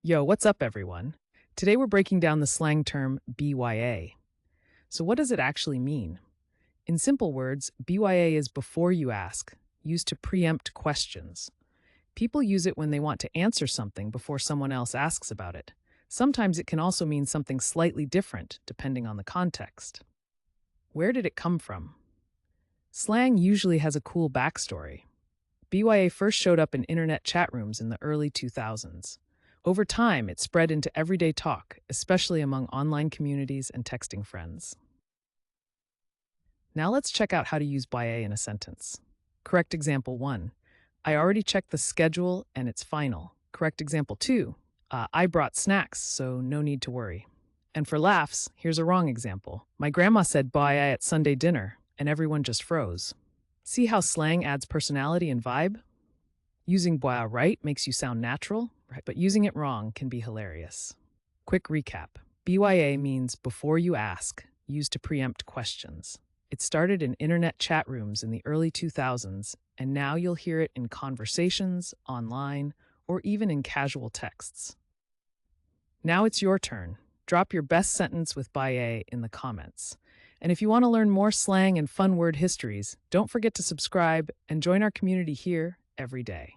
Yo, what's up, everyone? Today we're breaking down the slang term BYA. So, what does it actually mean? In simple words, BYA is before you ask, used to preempt questions. People use it when they want to answer something before someone else asks about it. Sometimes it can also mean something slightly different, depending on the context. Where did it come from? Slang usually has a cool backstory. BYA first showed up in internet chat rooms in the early 2000s. Over time, it spread into everyday talk, especially among online communities and texting friends. Now let's check out how to use BYA in a sentence. Correct example 1. I already checked the schedule and it's final. Correct example 2. I brought snacks, so no need to worry. And for laughs, here's a wrong example. My grandma said BYA at Sunday dinner, and everyone just froze. See how slang adds personality and vibe? Using BYA right makes you sound natural, right? But using it wrong can be hilarious. Quick recap. BYA means before you ask, used to preempt questions. It started in internet chat rooms in the early 2000s, and now you'll hear it in conversations, online, or even in casual texts. Now it's your turn. Drop your best sentence with BYA in the comments. And if you want to learn more slang and fun word histories, don't forget to subscribe and join our community here every day.